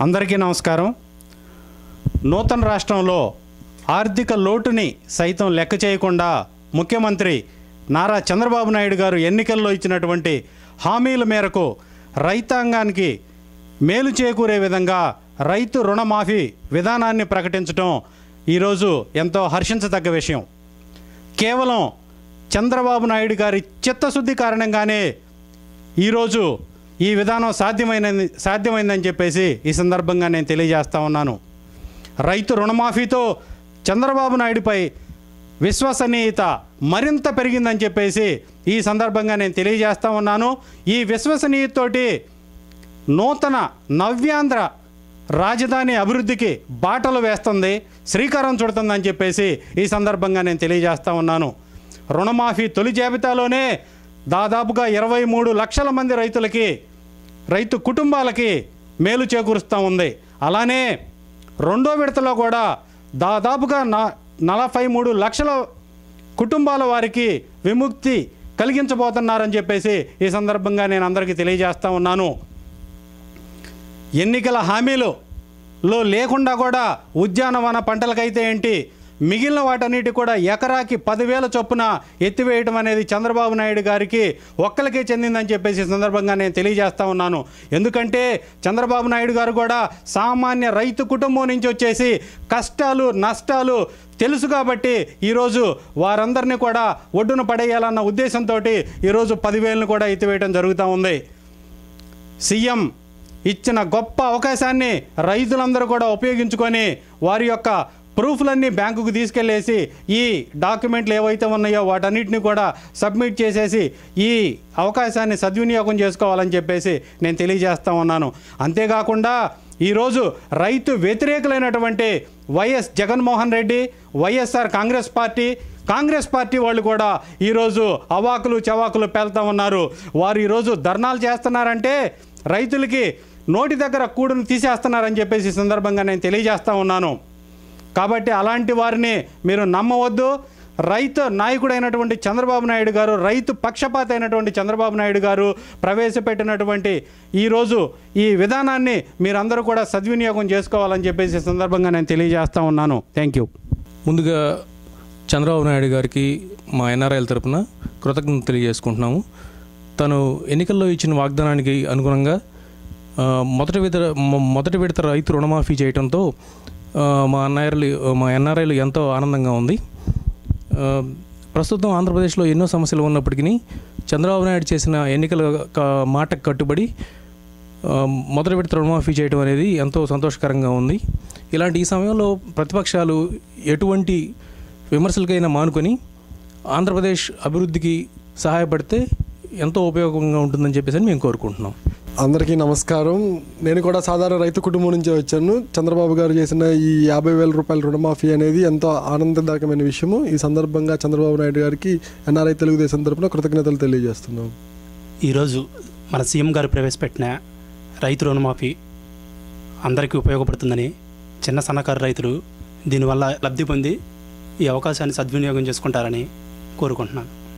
అందరికీ నమస్కారం. నూతన రాష్ట్రంలో ఆర్థిక లోటుని సైతం లెక్క చేయకుండా ముఖ్యమంత్రి నారా చంద్రబాబు నాయుడు గారు ఎన్నికల్లో ఇచ్చినటువంటి హామీల మేరకు రైతాంగానికి మేలు చేకూరే విధంగా రైతు రుణమాఫీ విధానాన్ని ప్రకటించడం ఈరోజు ఎంతో హర్షించదగ్గ విషయం. కేవలం చంద్రబాబు నాయుడు గారి చిత్తశుద్ధి కారణంగానే ఈరోజు ఈ విధానం సాధ్యమైందని చెప్పేసి ఈ సందర్భంగా నేను తెలియజేస్తా ఉన్నాను. రైతు రుణమాఫీతో చంద్రబాబు నాయుడుపై విశ్వసనీయత మరింత పెరిగిందని చెప్పేసి ఈ సందర్భంగా నేను తెలియజేస్తా ఉన్నాను. ఈ విశ్వసనీయతతోటి నూతన నవ్యాంధ్ర రాజధాని అభివృద్ధికి బాటలు వేస్తుంది, శ్రీకారం చుడుతుందని చెప్పేసి ఈ సందర్భంగా నేను తెలియజేస్తా ఉన్నాను. రుణమాఫీ తొలి జాబితాలోనే దాదాపుగా 23 లక్షల మంది రైతు కుటుంబాలకి మేలు చేకూరుస్తూ ఉంది. అలానే రెండో విడతలో కూడా దాదాపుగా 43 లక్షల కుటుంబాల వారికి విముక్తి కలిగించబోతున్నారని చెప్పేసి ఈ సందర్భంగా నేను అందరికీ తెలియజేస్తూ ఉన్నాను. ఎన్నికల హామీలో లేకుండా కూడా ఉద్యానవన పంటలకైతే ఏంటి, మిగిలిన వాటన్నిటి కూడా ఎకరాకి 10,000 చొప్పున ఎత్తివేయడం అనేది చంద్రబాబు నాయుడు గారికి ఒక్కరికే చెందిందని చెప్పేసి ఈ సందర్భంగా నేను తెలియజేస్తా ఉన్నాను. ఎందుకంటే చంద్రబాబు నాయుడు గారు కూడా సామాన్య రైతు కుటుంబం నుంచి వచ్చేసి కష్టాలు నష్టాలు తెలుసు కాబట్టి ఈరోజు వారందరినీ కూడా ఒడ్డున పడేయాలన్న ఉద్దేశంతో ఈరోజు 10,000ను కూడా ఎత్తివేయడం జరుగుతూ ఉంది. సీఎం ఇచ్చిన గొప్ప అవకాశాన్ని రైతులందరూ కూడా ఉపయోగించుకొని వారి యొక్క ప్రూఫ్లన్నీ బ్యాంకుకు తీసుకెళ్ళేసి ఈ డాక్యుమెంట్లు ఏవైతే ఉన్నాయో వాటన్నిటిని కూడా సబ్మిట్ చేసేసి ఈ అవకాశాన్ని సద్వినియోగం చేసుకోవాలని చెప్పేసి నేను తెలియజేస్తూ ఉన్నాను. అంతేకాకుండా ఈరోజు రైతు వ్యతిరేకులైనటువంటి వైఎస్ జగన్మోహన్ రెడ్డి, వైఎస్ఆర్ కాంగ్రెస్ పార్టీ వాళ్ళు కూడా ఈరోజు అవాకులు చవాకులు పేలుతూ ఉన్నారు. వారు ఈరోజు ధర్నాలు చేస్తున్నారంటే రైతులకి నోటి దగ్గర కూడును తీసేస్తున్నారని చెప్పేసి ఈ సందర్భంగా నేను తెలియజేస్తూ ఉన్నాను. కాబట్టి అలాంటి వారిని మీరు నమ్మవద్దు. రైతు నాయకుడైనటువంటి చంద్రబాబు నాయుడు గారు, రైతు పక్షపాత అయినటువంటి చంద్రబాబు నాయుడు గారు ప్రవేశపెట్టినటువంటి ఈరోజు ఈ విధానాన్ని మీరందరూ కూడా సద్వినియోగం చేసుకోవాలని చెప్పేసి సందర్భంగా నేను తెలియజేస్తూ ఉన్నాను. Thank you. ముందుగా చంద్రబాబు నాయుడు గారికి మా ఎన్ఆర్ఐల తరపున కృతజ్ఞతలు తెలియజేసుకుంటున్నాము. తను ఎన్నికల్లో ఇచ్చిన వాగ్దానానికి అనుగుణంగా మొదటి విడత రైతు రుణమాఫీ చేయడంతో మా ఎన్ఆర్ఐలు ఎంతో ఆనందంగా ఉంది. ప్రస్తుతం ఆంధ్రప్రదేశ్లో ఎన్నో సమస్యలు ఉన్నప్పటికీ చంద్రబాబు నాయుడు చేసిన ఎన్నికల మాటకు కట్టుబడి మొదటి విడత రుణమాఫీ చేయడం అనేది ఎంతో సంతోషకరంగా ఉంది. ఇలాంటి ఈ సమయంలో ప్రతిపక్షాలు ఎటువంటి విమర్శలకైనా మానుకొని ఆంధ్రప్రదేశ్ అభివృద్ధికి సహాయపడితే ఎంతో ఉపయోగంగా ఉంటుందని చెప్పేసి మేము కోరుకుంటున్నాం. అందరికీ నమస్కారం. నేను కూడా సాధారణ రైతు కుటుంబం నుంచే వచ్చాను. చంద్రబాబు గారు చేసిన ఈ 50,000 రూపాయల రుణమాఫీ అనేది ఎంతో ఆనందదాయకమైన విషయము. ఈ సందర్భంగా చంద్రబాబు నాయుడు గారికి ఎన్ఆర్ఐ తెలుగుదేశం తరపున కృతజ్ఞతలు తెలియజేస్తున్నాం. ఈరోజు మన సీఎం గారు ప్రవేశపెట్టిన రైతు రుణమాఫీ అందరికీ ఉపయోగపడుతుందని చిన్న సన్నకారు రైతులు దీనివల్ల లబ్ధి పొంది ఈ అవకాశాన్ని సద్వినియోగం చేసుకుంటారని కోరుకుంటున్నాను.